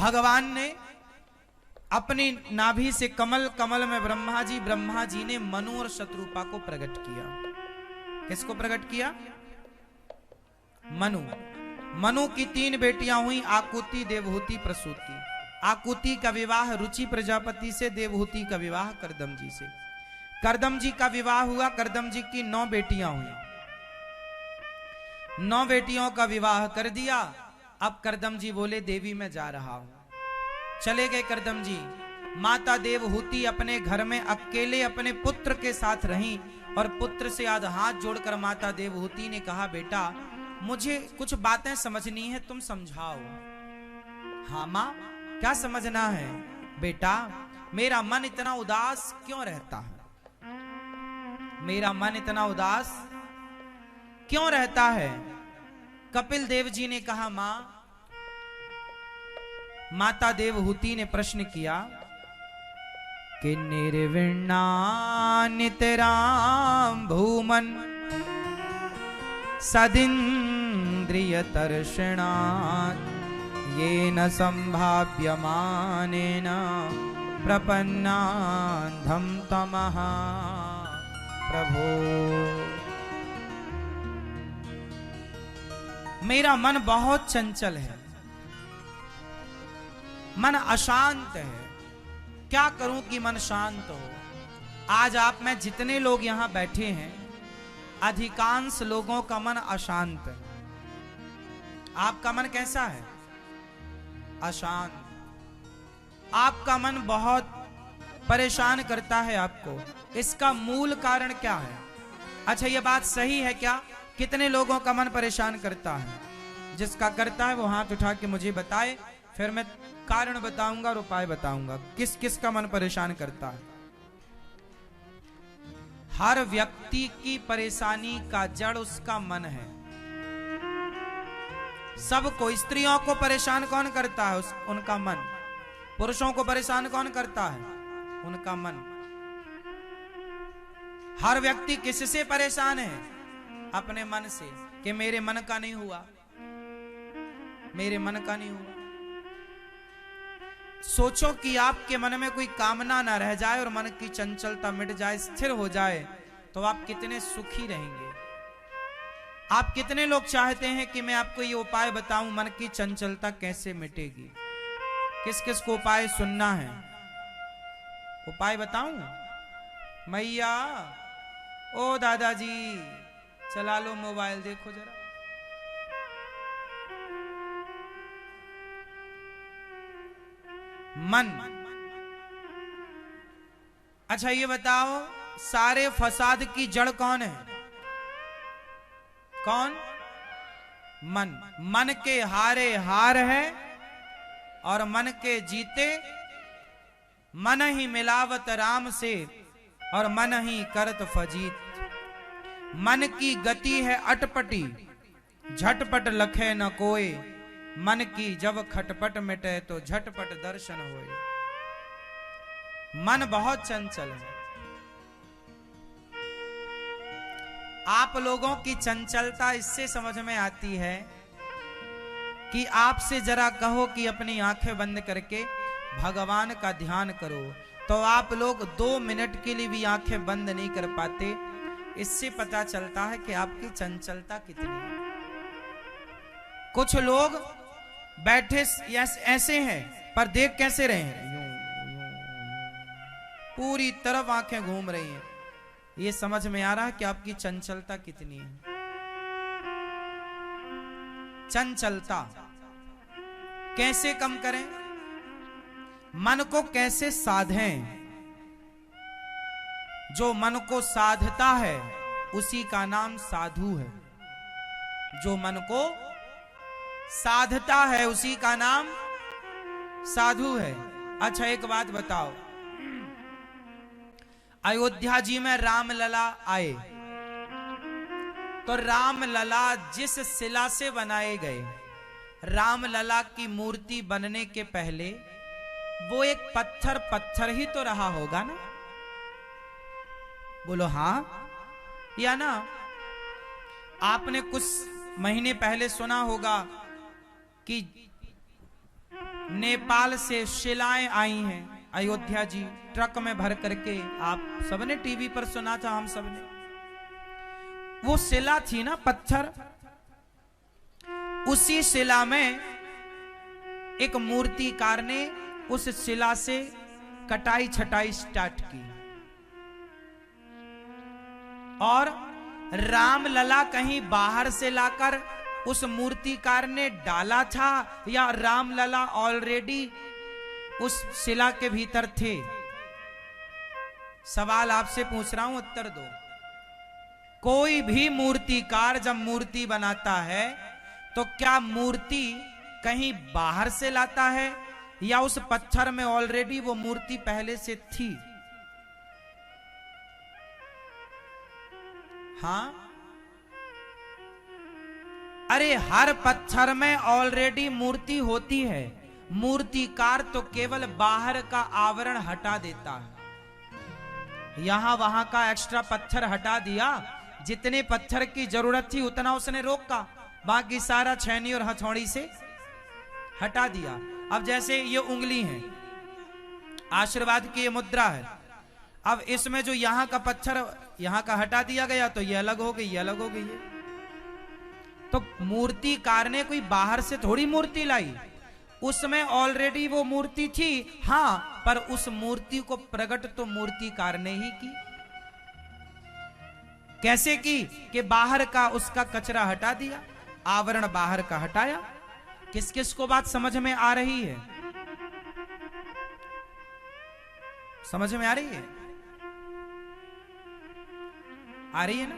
भगवान ने अपनी नाभि से कमल, कमल में ब्रह्मा जी ने मनु और शत्रुपा को प्रकट किया। किसको प्रकट किया? मनु। मनु की 3 बेटियां हुई, आकुति, देवहूति, प्रसूति। आकुति का विवाह रुचि प्रजापति से, देवहूति का विवाह करदम जी से। करदम जी का विवाह हुआ, करदम जी की 9 बेटियां हुई। 9 बेटियों का विवाह कर दिया। अब करदम जी बोले देवी मैं जा रहा हूं। चले गए करदम जी। माता देवहूति अपने घर में अकेले अपने पुत्र के साथ रहीं और पुत्र से आधा हाथ जोड़कर माता देवहूति ने कहा बेटा मुझे कुछ बातें समझनी है, तुम समझाओ। हाँ मां, क्या समझना है? बेटा मेरा मन इतना उदास क्यों रहता है? मेरा मन इतना उदास क्यों रहता है? कपिल देव जी ने कहा मां, माता देवहूति ने प्रश्न किया कि निर्विण्णा नितराम भूमन सदिन्द्रिय तर्षणात् येन संभाव्यमानेन प्रपन्नान्धं तमः प्रभो। मेरा मन बहुत चंचल है, मन अशांत है। क्या करूं कि मन शांत हो? आज आप में जितने लोग यहां बैठे हैं, अधिकांश लोगों का मन अशांत है। आपका मन कैसा है? अशांत। आपका मन बहुत परेशान करता है आपको। इसका मूल कारण क्या है? अच्छा ये बात सही है क्या? कितने लोगों का मन परेशान करता है? जिसका करता है वो हाथ उठा के मुझे बताए, फिर मैं कारण बताऊंगा और उपाय बताऊंगा किस किस का मन परेशान करता है। हर व्यक्ति की परेशानी का जड़ उसका मन है। सबको, स्त्रियों को परेशान कौन करता है? उनका मन। पुरुषों को परेशान कौन करता है? उनका मन। हर व्यक्ति किससे परेशान है? अपने मन से, कि मेरे मन का नहीं हुआ, मेरे मन का नहीं हुआ। सोचो कि आपके मन में कोई कामना ना रह जाए और मन की चंचलता मिट जाए, स्थिर हो जाए, तो आप कितने सुखी रहेंगे। आप कितने लोग चाहते हैं कि मैं आपको ये उपाय बताऊं मन की चंचलता कैसे मिटेगी? किस किस को उपाय सुनना है? उपाय बताऊं? मैया, ओ दादाजी चला लो मोबाइल, देखो जरा। मन। अच्छा ये बताओ, सारे फसाद की जड़ कौन है? कौन? मन। मन के हारे हार है और मन के जीते मन ही मिलावत राम से और मन ही करत फजीत। मन की गति है अटपटी, झटपट लखे न कोय। मन की जब खटपट मिटे तो झटपट दर्शन होए। मन बहुत चंचल है। आप लोगों की चंचलता इससे समझ में आती है कि आपसे जरा कहो कि अपनी आंखें बंद करके भगवान का ध्यान करो, तो आप लोग 2 मिनट के लिए भी आंखें बंद नहीं कर पाते। इससे पता चलता है कि आपकी चंचलता कितनी है। कुछ लोग बैठे ऐसे हैं पर देख कैसे रहे हैं? पूरी तरफ आंखें घूम रही हैं। ये समझ में आ रहा है कि आपकी चंचलता कितनी है। चंचलता कैसे कम करें? मन को कैसे साधें? जो मन को साधता है उसी का नाम साधु है। जो मन को साधता है उसी का नाम साधु है। अच्छा एक बात बताओ, अयोध्या जी में रामलला आए तो रामलला जिस शिला से बनाए गए, रामलला की मूर्ति बनने के पहले वो एक पत्थर ही तो रहा होगा ना? बोलो हाँ या ना? आपने कुछ महीने पहले सुना होगा कि नेपाल से शिलाएं आई हैं अयोध्या जी, ट्रक में भर करके। आप सबने टीवी पर सुना था, हम सबने। वो शिला थी ना, पत्थर, उसी शिला में एक मूर्तिकार ने उस शिला से कटाई छटाई स्टार्ट की, और रामलला कहीं बाहर से लाकर उस मूर्तिकार ने डाला था, या रामलला ऑलरेडी उस शिला के भीतर थे? सवाल आपसे पूछ रहा हूं, उत्तर दो। कोई भी मूर्तिकार जब मूर्ति बनाता है तो क्या मूर्ति कहीं बाहर से लाता है, या उस पत्थर में ऑलरेडी वो मूर्ति पहले से थी? हां, अरे हर पत्थर में ऑलरेडी मूर्ति होती है। मूर्तिकार तो केवल बाहर का आवरण हटा देता है, यहां वहां का एक्स्ट्रा पत्थर हटा दिया, जितने पत्थर की जरूरत थी उतना उसने रोका, बाकी सारा छैनी और हथौड़ी से हटा दिया। अब जैसे ये उंगली है, आशीर्वाद की ये मुद्रा है, अब इसमें जो यहां का पत्थर यहां का हटा दिया गया तो ये अलग हो गई, ये अलग हो गई है। तो मूर्तिकार ने कोई बाहर से थोड़ी मूर्ति लाई, उसमें ऑलरेडी वो मूर्ति थी। हां, पर उस मूर्ति को प्रकट तो मूर्तिकार ने ही की। कैसे की? कि बाहर का उसका कचरा हटा दिया, आवरण बाहर का हटाया। किस किस को बात समझ में आ रही है? समझ में आ रही है? आ रही है ना?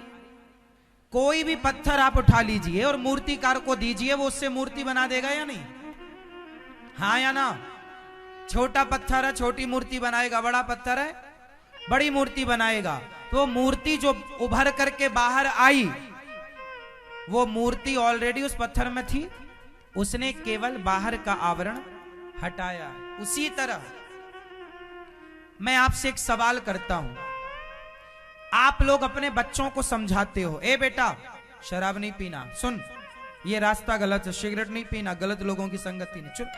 कोई भी पत्थर आप उठा लीजिए और मूर्तिकार को दीजिए, वो उससे मूर्ति बना देगा या नहीं? हाँ या ना? छोटा पत्थर है, छोटी मूर्ति बनाएगा, बड़ा पत्थर है, बड़ी मूर्ति बनाएगा। तो मूर्ति जो उभर करके बाहर आई, वो मूर्ति ऑलरेडी उस पत्थर में थी, उसने केवल बाहर का आवरण हटाया। उसी तरह मैं आपसे एक सवाल करता हूं, आप लोग अपने बच्चों को समझाते हो, ए बेटा शराब नहीं पीना, सुन ये रास्ता गलत है, सिगरेट नहीं पीना, गलत लोगों की संगति नहीं, चुप,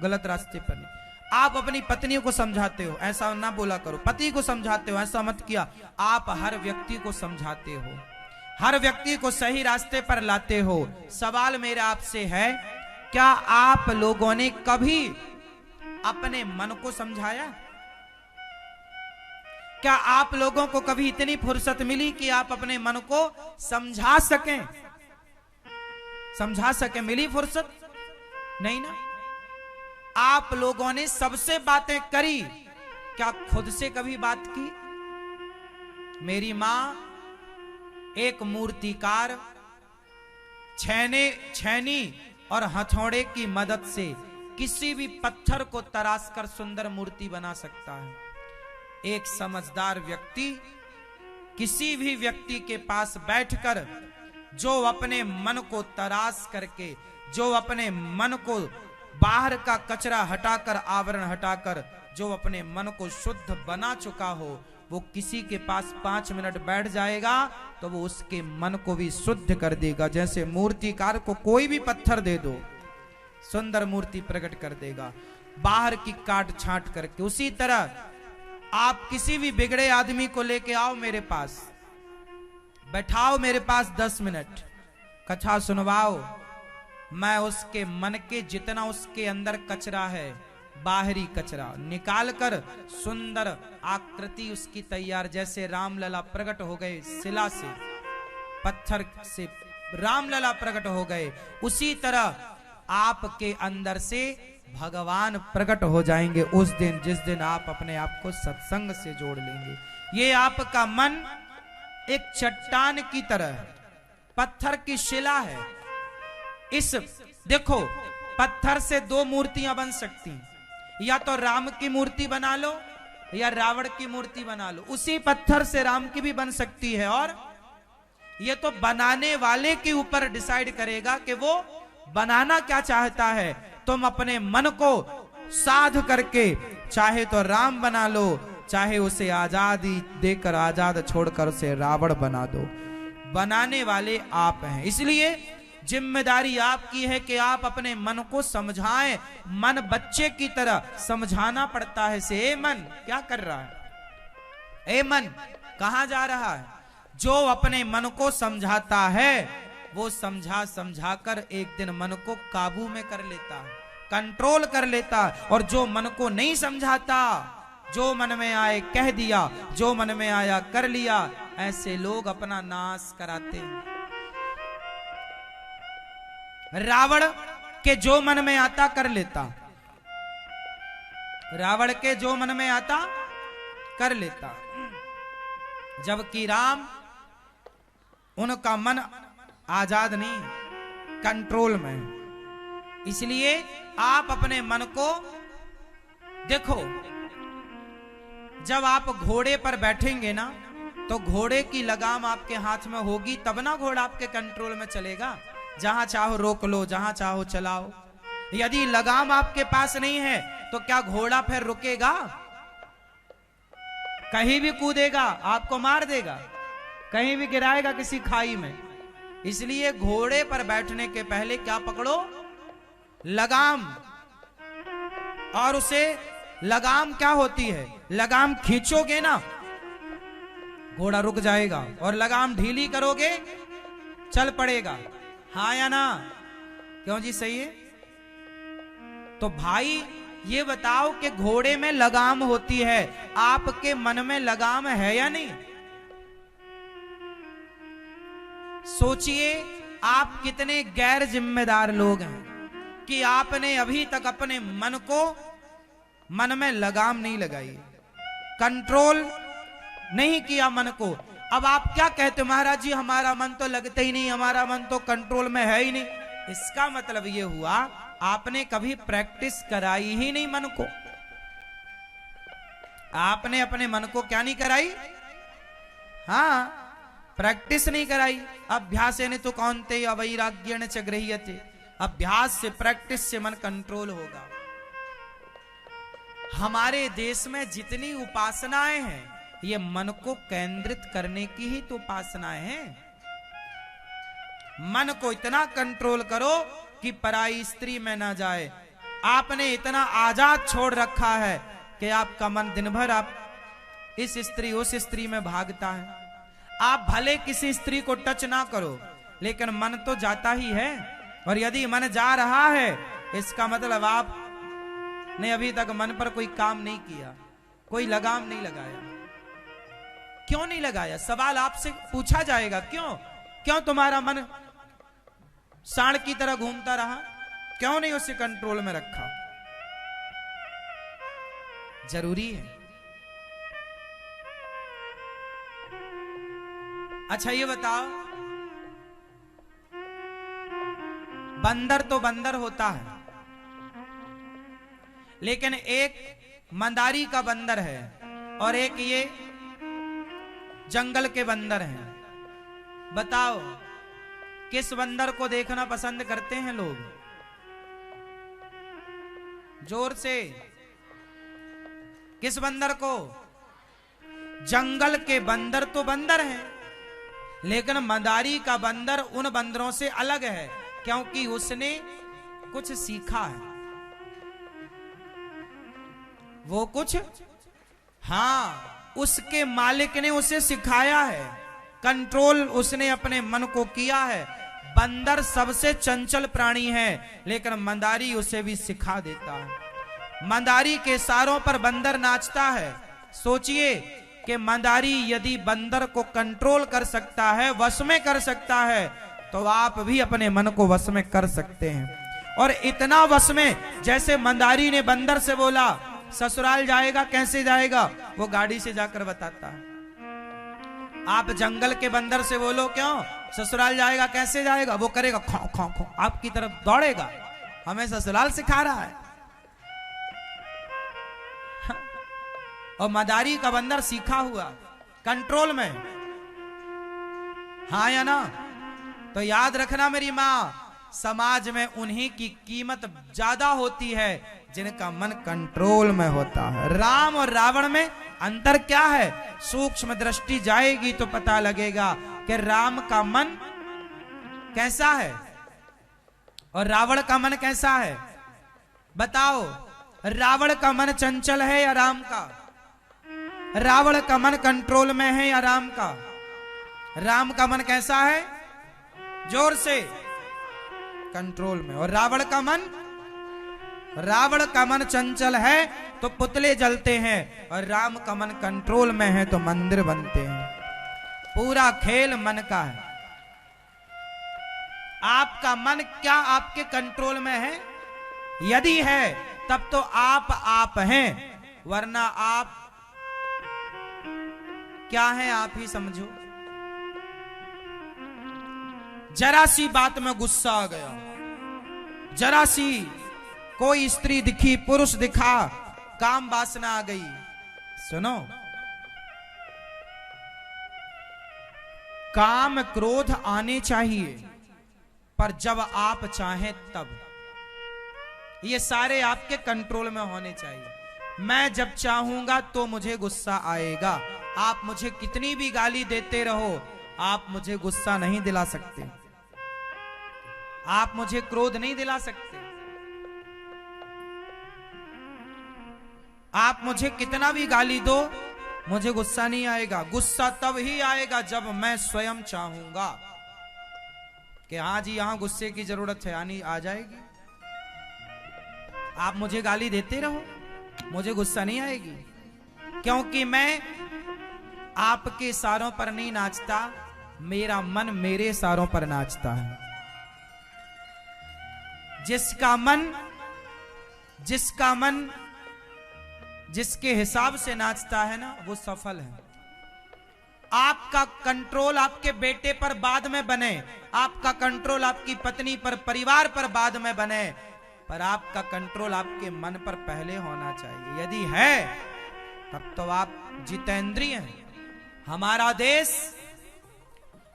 गलत रास्ते पर नहीं। आप अपनी पत्नियों को समझाते हो, ऐसा ना बोला करो, पति को समझाते हो, ऐसा मत किया। आप हर व्यक्ति को समझाते हो, हर व्यक्ति को सही रास्ते पर लाते हो। सवाल मेरा आपसे है, क्या आप लोगों ने कभी अपने मन को समझाया? क्या आप लोगों को कभी इतनी फुर्सत मिली कि आप अपने मन को समझा सकें? समझा सकें, मिली फुर्सत? नहीं ना। आप लोगों ने सबसे बातें करी, क्या खुद से कभी बात की? मेरी मां एक मूर्तिकार छैनी और हथौड़े की मदद से किसी भी पत्थर को तराश कर सुंदर मूर्ति बना सकता है। एक समझदार व्यक्ति किसी भी व्यक्ति के पास बैठकर जो अपने मन को तराश करके, जो अपने मन को बाहर का कचरा हटाकर, आवरण हटाकर, जो अपने मन को शुद्ध बना चुका हो, वो किसी के पास 5 मिनट बैठ जाएगा तो वो उसके मन को भी शुद्ध कर देगा। जैसे मूर्तिकार को कोई भी पत्थर दे दो, सुंदर मूर्ति प्रकट कर देगा, बाहर की काट छांट करके। उसी तरह आप किसी भी बिगड़े आदमी को लेके आओ मेरे पास, बैठाओ मेरे पास 10 मिनट, कथा सुनवाओ, मैं उसके मन के जितना उसके अंदर कचरा है, बाहरी कचरा निकाल कर सुंदर आकृति उसकी तैयार, जैसे रामलला प्रकट हो गए शिला से, पत्थर से रामलला प्रकट हो गए, उसी तरह आपके अंदर से भगवान प्रकट हो जाएंगे उस दिन, जिस दिन आप अपने आप को सत्संग से जोड़ लेंगे। ये आपका मन एक चट्टान की तरह है, पत्थर की शिला है। इस देखो, पत्थर से 2 मूर्तियां बन सकती, या तो राम की मूर्ति बना लो या रावण की मूर्ति बना लो, उसी पत्थर से राम की भी बन सकती है। और ये तो बनाने वाले के ऊपर डिसाइड करेगा कि वो बनाना क्या चाहता है। तुम अपने मन को साध करके चाहे तो राम बना लो, चाहे उसे आजादी देकर, आजाद छोड़कर उसे रावण बना दो, बनाने वाले आप हैं। इसलिए जिम्मेदारी आपकी है कि आप अपने मन को समझाएं। मन बच्चे की तरह समझाना पड़ता है। से ए मन क्या कर रहा है, ए मन कहां जा रहा है। जो अपने मन को समझाता है वो समझा समझा कर एक दिन मन को काबू में कर लेता है, कंट्रोल कर लेता है। और जो मन को नहीं समझाता, जो मन में आए कह दिया, जो मन में आया कर लिया, ऐसे लोग अपना नाश कराते हैं। रावण के जो मन में आता कर लेता, रावण के जो मन में आता कर लेता, जबकि राम उनका मन आजाद नहीं, कंट्रोल में। इसलिए आप अपने मन को देखो, जब आप घोड़े पर बैठेंगे ना तो घोड़े की लगाम आपके हाथ में होगी, तब ना घोड़ा आपके कंट्रोल में चलेगा। जहां चाहो रोक लो, जहां चाहो चलाओ। यदि लगाम आपके पास नहीं है तो क्या घोड़ा फिर रुकेगा? कहीं भी कूदेगा, आपको मार देगा, कहीं भी गिराएगा किसी खाई में। इसलिए घोड़े पर बैठने के पहले क्या पकड़ो? लगाम। और उसे लगाम क्या होती है, लगाम खींचोगे ना घोड़ा रुक जाएगा, और लगाम ढीली करोगे चल पड़ेगा। हाँ या ना? क्यों जी सही है? तो भाई ये बताओ कि घोड़े में लगाम होती है, आपके मन में लगाम है या नहीं? सोचिए आप कितने गैर जिम्मेदार लोग हैं कि आपने अभी तक अपने मन में लगाम नहीं लगाई, कंट्रोल नहीं किया मन को। अब आप क्या कहते, महाराज जी हमारा मन तो लगता ही नहीं, हमारा मन तो कंट्रोल में है ही नहीं। इसका मतलब ये हुआ आपने कभी प्रैक्टिस कराई ही नहीं मन को। आपने अपने मन को क्या नहीं कराई? हाँ, प्रैक्टिस नहीं कराई। अभ्यासेन तु कौन्तेय अवैराग्येण च गृह्यते। अभ्यास से, प्रैक्टिस से मन कंट्रोल होगा। हमारे देश में जितनी उपासनाएं हैं ये मन को केंद्रित करने की ही तो उपासनाएं हैं। मन को इतना कंट्रोल करो कि पराई स्त्री में ना जाए। आपने इतना आजाद छोड़ रखा है कि आपका मन दिन भर आप इस स्त्री उस स्त्री में भागता है। आप भले किसी स्त्री को टच ना करो लेकिन मन तो जाता ही है। और यदि मन जा रहा है इसका मतलब आप ने अभी तक मन पर कोई काम नहीं किया, कोई लगाम नहीं लगाया। क्यों नहीं लगाया? सवाल आपसे पूछा जाएगा। क्यों तुम्हारा मन सांड की तरह घूमता रहा? क्यों नहीं उसे कंट्रोल में रखा? जरूरी है। अच्छा ये बताओ, बंदर तो बंदर होता है लेकिन एक मंदारी का बंदर है और एक ये जंगल के बंदर हैं। बताओ किस बंदर को देखना पसंद करते हैं लोग? जोर से, किस बंदर को? जंगल के बंदर तो बंदर हैं लेकिन मंदारी का बंदर उन बंदरों से अलग है क्योंकि उसने कुछ सीखा है। वो कुछ, हाँ, उसके मालिक ने उसे सिखाया है, कंट्रोल उसने अपने मन को किया है। बंदर सबसे चंचल प्राणी है लेकिन मंदारी उसे भी सिखा देता है। मंदारी के सारों पर बंदर नाचता है। सोचिए कि मंदारी यदि बंदर को कंट्रोल कर सकता है, वश में कर सकता है, तो आप भी अपने मन को वश में कर सकते हैं। और इतना वश में, जैसे मंदारी ने बंदर से बोला ससुराल जाएगा, कैसे जाएगा? वो गाड़ी से जाकर बताता है। आप जंगल के बंदर से बोलो क्यों ससुराल जाएगा, कैसे जाएगा? वो करेगा खौ खौ खौ, आपकी तरफ दौड़ेगा, हमें ससुराल सिखा रहा है। और मंदारी का बंदर सीखा हुआ, कंट्रोल में। हाँ या ना? तो याद रखना मेरी माँ, समाज में उन्हीं की कीमत ज्यादा होती है जिनका मन कंट्रोल में होता है। राम और रावण में अंतर क्या है? सूक्ष्म दृष्टि जाएगी तो पता लगेगा कि राम का मन कैसा है, और रावण का मन कैसा है बताओ? रावण का मन चंचल है या राम का? रावण का मन कंट्रोल में है या राम का? राम का मन कैसा है? जोर से, कंट्रोल में। और रावण का मन चंचल है तो पुतले जलते हैं, और राम का मन कंट्रोल में है तो मंदिर बनते हैं। पूरा खेल मन का है। आपका मन क्या आपके कंट्रोल में है? यदि है तब तो आप हैं, वरना आप क्या हैं आप ही समझो। जरा सी बात में गुस्सा आ गया, जरा सी कोई स्त्री दिखी, पुरुष दिखा, काम वासना आ गई। सुनो, काम क्रोध आने चाहिए, पर जब आप चाहें तब। ये सारे आपके कंट्रोल में होने चाहिए। मैं जब चाहूंगा तो मुझे गुस्सा आएगा। आप मुझे कितनी भी गाली देते रहो, आप मुझे गुस्सा नहीं दिला सकते, आप मुझे क्रोध नहीं दिला सकते। आप मुझे कितना भी गाली दो, मुझे गुस्सा नहीं आएगा। गुस्सा तब ही आएगा जब मैं स्वयं चाहूंगा कि हाँ जी यहां गुस्से की जरूरत है, आनी आ जाएगी। आप मुझे गाली देते रहो, मुझे गुस्सा नहीं आएगी, क्योंकि मैं आपके इशारों पर नहीं नाचता, मेरा मन मेरे इशारों पर नाचता है। जिसका मन जिसके हिसाब से नाचता है ना, वो सफल है। आपका कंट्रोल आपके बेटे पर बाद में बने, आपका कंट्रोल आपकी पत्नी पर, परिवार पर बाद में बने, पर आपका कंट्रोल आपके मन पर पहले होना चाहिए। यदि है तब तो आप जितेंद्रिय हैं। हमारा देश,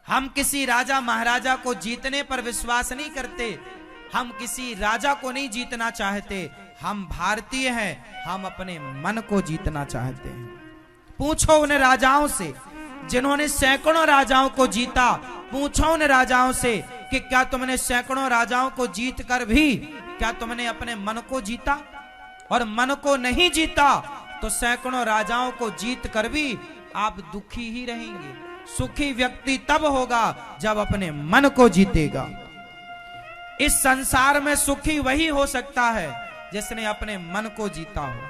हम किसी राजा महाराजा को जीतने पर विश्वास नहीं करते, हम किसी राजा को नहीं जीतना चाहते। हम भारतीय हैं, हम अपने मन को जीतना चाहते हैं। पूछो उन राजाओं से जिन्होंने सैकड़ों राजाओं को जीता, पूछो उन राजाओं से कि क्या तुमने सैकड़ों राजाओं को जीत कर भी क्या तुमने अपने मन को जीता? और मन को नहीं जीता तो सैकड़ों राजाओं को जीत कर भी आप दुखी ही रहेंगे। सुखी व्यक्ति तब होगा जब अपने मन को जीतेगा। इस संसार में सुखी वही हो सकता है जिसने अपने मन को जीता हो।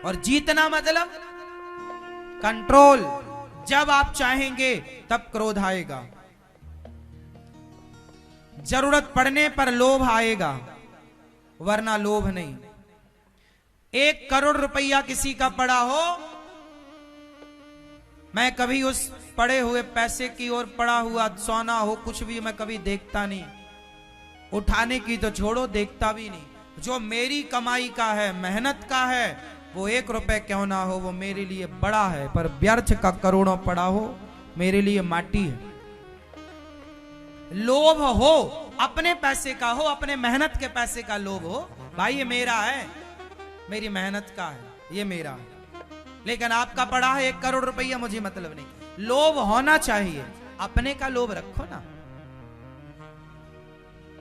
और जीतना मतलब कंट्रोल। जब आप चाहेंगे तब क्रोध आएगा, जरूरत पड़ने पर लोभ आएगा, वरना लोभ नहीं। 1 करोड़ रुपया किसी का पड़ा हो, मैं कभी उस पड़े हुए पैसे की ओर, पड़ा हुआ सोना हो, कुछ भी मैं कभी देखता नहीं। उठाने की तो छोड़ो, देखता भी नहीं। जो मेरी कमाई का है, मेहनत का है, वो 1 रुपए क्यों ना हो, वो मेरे लिए बड़ा है। पर व्यर्थ का करोड़ों पड़ा हो, मेरे लिए माटी है। लोभ हो, अपने पैसे का हो, अपने मेहनत के पैसे का लोभ हो, भाई ये मेरा है, मेरी मेहनत का है, ये मेरा है। लेकिन आपका पड़ा है 1 करोड़ रुपया, मुझे मतलब नहीं। लोभ होना चाहिए, अपने का लोभ रखो ना।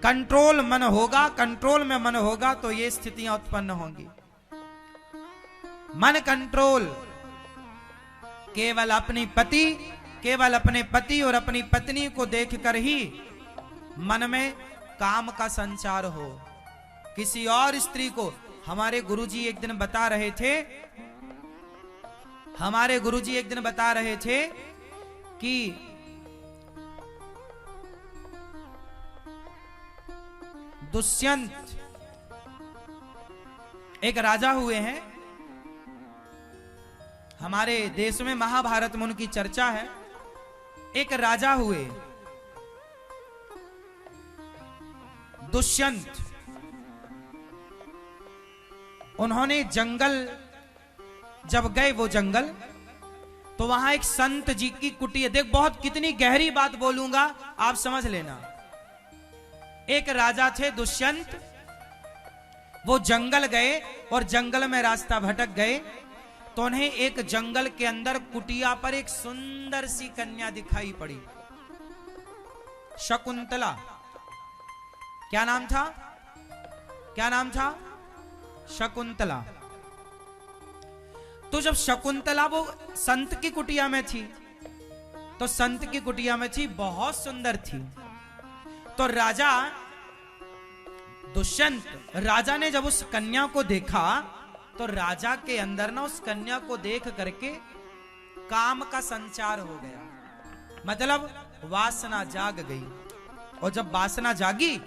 कंट्रोल मन होगा, कंट्रोल में मन होगा तो ये स्थितियां उत्पन्न होंगी। मन कंट्रोल केवल अपने पति और अपनी पत्नी को देखकर ही मन में काम का संचार हो। किसी और स्त्री को, हमारे गुरुजी एक दिन बता रहे थे कि दुष्यंत एक राजा हुए हैं। हमारे देश में महाभारत में उनकी चर्चा है। एक राजा हुए दुष्यंत, उन्होंने जंगल जब गए, वो जंगल, तो वहां एक संत जी की कुटी है। देख, बहुत कितनी गहरी बात बोलूंगा, आप समझ लेना। एक राजा थे दुष्यंत, वो जंगल गए और जंगल में रास्ता भटक गए, तो उन्हें एक जंगल के अंदर कुटिया पर एक सुंदर सी कन्या दिखाई पड़ी, शकुंतला। क्या नाम था? क्या नाम था? शकुंतला। तो जब शकुंतला वो संत की कुटिया में थी, तो संत की कुटिया में थी, बहुत सुंदर थी। तो राजा दुष्यंत, राजा ने जब उस कन्या को देखा, तो राजा के अंदर ना उस कन्या को देख करके काम का संचार हो गया, मतलब वासना जाग गई। और जब वासना जागी,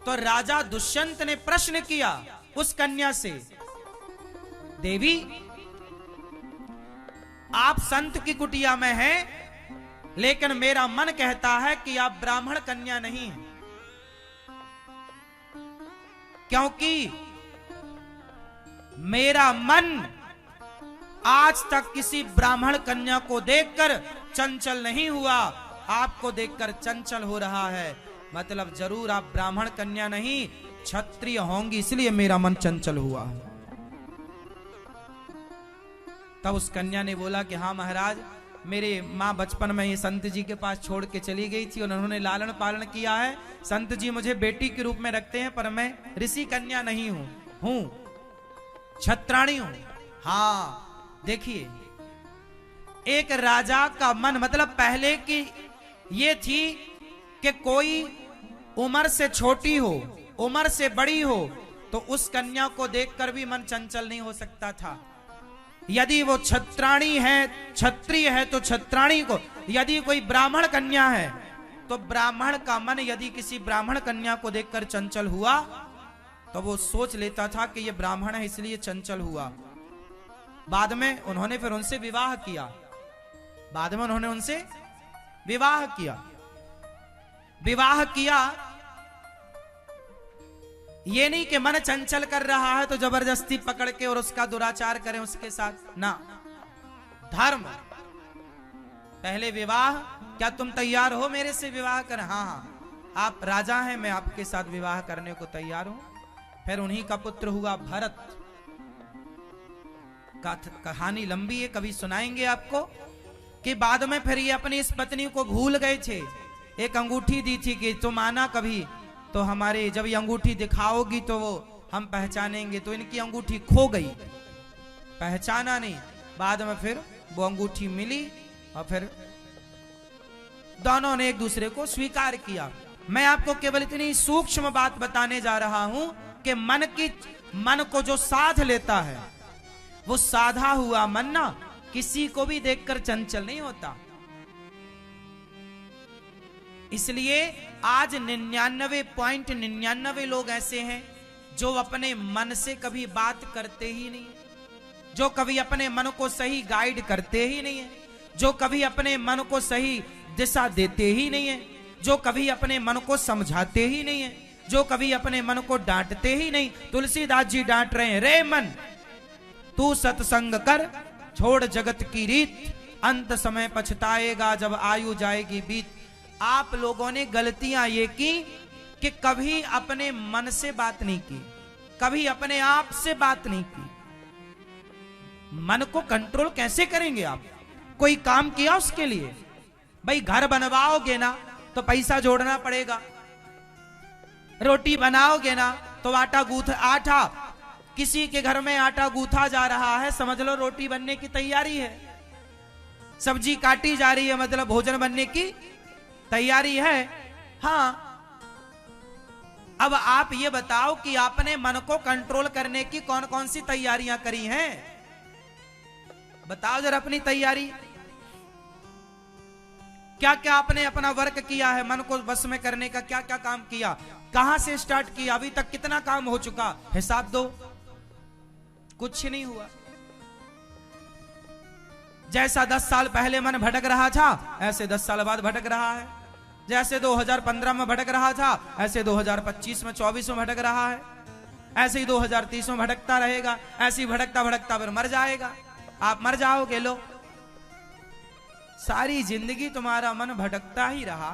तो राजा दुष्यंत ने प्रश्न किया उस कन्या से, देवी आप संत की कुटिया में हैं, लेकिन मेरा मन कहता है कि आप ब्राह्मण कन्या नहीं हैं, क्योंकि मेरा मन आज तक किसी ब्राह्मण कन्या को देखकर चंचल नहीं हुआ, आपको देखकर चंचल हो रहा है। मतलब जरूर आप ब्राह्मण कन्या नहीं, क्षत्रिय होंगी, इसलिए मेरा मन चंचल हुआ। तब उस कन्या ने बोला कि हाँ महाराज, मेरे माँ बचपन में ये संत जी के पास छोड़ के चली गई थी और उन्होंने लालन पालन किया है। संत जी मुझे बेटी के रूप में रखते हैं, पर मैं ऋषि कन्या नहीं हूं, छत्राणी हूं। हाँ देखिए, एक राजा का मन, मतलब पहले की ये थी कि कोई उम्र से छोटी हो, उम्र से बड़ी हो, तो उस कन्या को देखकर भी मन चंचल नहीं हो सकता था। यदि वो छत्राणी है, क्षत्रिय है, तो छत्राणी को, यदि कोई ब्राह्मण कन्या है, तो ब्राह्मण का मन यदि किसी ब्राह्मण कन्या को देखकर चंचल हुआ, तो वो सोच लेता था कि ये ब्राह्मण है इसलिए चंचल हुआ। बाद में उन्होंने फिर उनसे विवाह किया, बाद में उन्होंने उनसे विवाह किया। विवाह किया, ये नहीं कि मन चंचल कर रहा है तो जबरदस्ती पकड़ के और उसका दुराचार करें उसके साथ, ना। धर्म, पहले विवाह, क्या तुम तैयार हो मेरे से विवाह कर? हाँ हाँ, आप राजा हैं, मैं आपके साथ विवाह करने को तैयार हूं। फिर उन्हीं का पुत्र हुआ भरत। कहानी लंबी है, कभी सुनाएंगे आपको, कि बाद में फिर ये अपनी इस पत्नी को भूल गए थे। एक अंगूठी दी थी कि तुम आना कभी, तो हमारे जब ये अंगूठी दिखाओगी तो वो हम पहचानेंगे। तो इनकी अंगूठी खो गई, पहचाना नहीं। बाद में फिर वो अंगूठी मिली और फिर दोनों ने एक दूसरे को स्वीकार किया। मैं आपको केवल इतनी सूक्ष्म बात बताने जा रहा हूं कि मन को जो साध लेता है, वो साधा हुआ मन ना किसी को भी देखकर चंचल नहीं होता। इसलिए आज 99.99 लोग ऐसे हैं जो अपने मन से कभी बात करते ही नहीं है, जो कभी अपने मन को सही गाइड करते ही नहीं है, जो कभी अपने मन को सही दिशा देते ही नहीं है, जो कभी अपने मन को समझाते ही नहीं है, जो कभी अपने मन को डांटते ही नहीं। तुलसीदास जी डांट रहे हैं, रे मन तू सत्संग कर, छोड़ जगत की रीत, अंत समय पछताएगा जब आयु जाएगी बीत। आप लोगों ने गलतियां ये की कि कभी अपने मन से बात नहीं की, कभी अपने आप से बात नहीं की। मन को कंट्रोल कैसे करेंगे आप? कोई काम किया उसके लिए? भाई घर बनवाओगे ना तो पैसा जोड़ना पड़ेगा, रोटी बनाओगे ना तो आटा किसी के घर में आटा गूथा जा रहा है, समझ लो रोटी बनने की तैयारी है। सब्जी काटी जा रही है, मतलब भोजन बनने की तैयारी है। हाँ, अब आप ये बताओ कि आपने मन को कंट्रोल करने की कौन कौन सी तैयारियां करी हैं? बताओ जरा अपनी तैयारी, क्या क्या आपने अपना वर्क किया है, मन को वश में करने का क्या क्या काम किया, कहां से स्टार्ट किया, अभी तक कितना काम हो चुका, हिसाब दो। कुछ नहीं हुआ। जैसा 10 साल पहले मन भटक रहा था, ऐसे 10 साल बाद भटक रहा है। जैसे 2015 में भटक रहा था, ऐसे 2025 में 24 में भटक रहा है, ऐसे ही 2030 में भटकता रहेगा। ऐसे ही भटकता भटकता फिर मर जाएगा। आप मर जाओगे, लो सारी जिंदगी तुम्हारा मन भटकता ही रहा।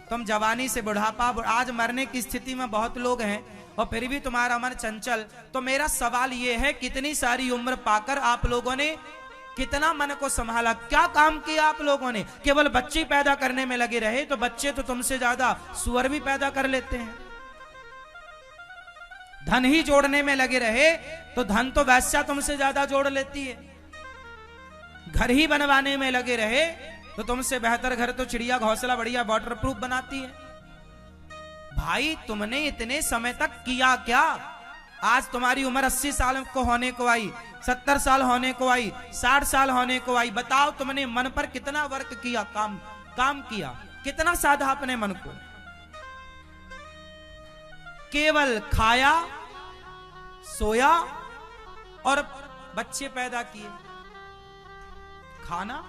तुम जवानी से बुढ़ापा, आज मरने की स्थिति में बहुत लोग हैं और फिर भी तुम्हारा मन चंचल। तो मेरा सवाल यह है, कितनी सारी उम्र पाकर आप लोगों ने कितना मन को संभाला, क्या काम किया आप लोगों ने? केवल बच्चे पैदा करने में लगे रहे तो बच्चे तो तुमसे ज्यादा सुअर भी पैदा कर लेते हैं। धन ही जोड़ने में लगे रहे तो धन तो वैश्या तुमसे ज्यादा जोड़ लेती है। घर ही बनवाने में लगे रहे तो तुमसे बेहतर घर तो चिड़िया घोंसला बढ़िया वाटर प्रूफ बनाती है। भाई तुमने इतने समय तक किया क्या? आज तुम्हारी उम्र 80 साल को होने को आई, 70 साल होने को आई, 60 साल होने को आई। बताओ तुमने मन पर कितना वर्क किया, काम किया, कितना साधा अपने मन को। केवल खाया, सोया और बच्चे पैदा किए। खाना,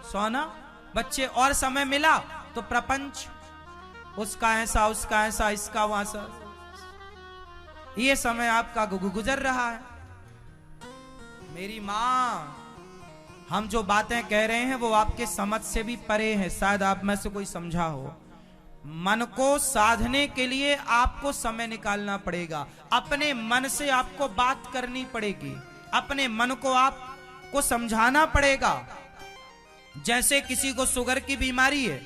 सोना, बच्चे, और समय मिला तो प्रपंच, उसका ऐसा, उसका ऐसा, इसका वैसा। ये समय आपका गुजर रहा है। मेरी मां, हम जो बातें कह रहे हैं वो आपके समझ से भी परे हैं, शायद आप में से कोई समझा हो। मन को साधने के लिए आपको समय निकालना पड़ेगा। अपने मन से आपको बात करनी पड़ेगी, अपने मन को आपको समझाना पड़ेगा। जैसे किसी को शुगर की बीमारी है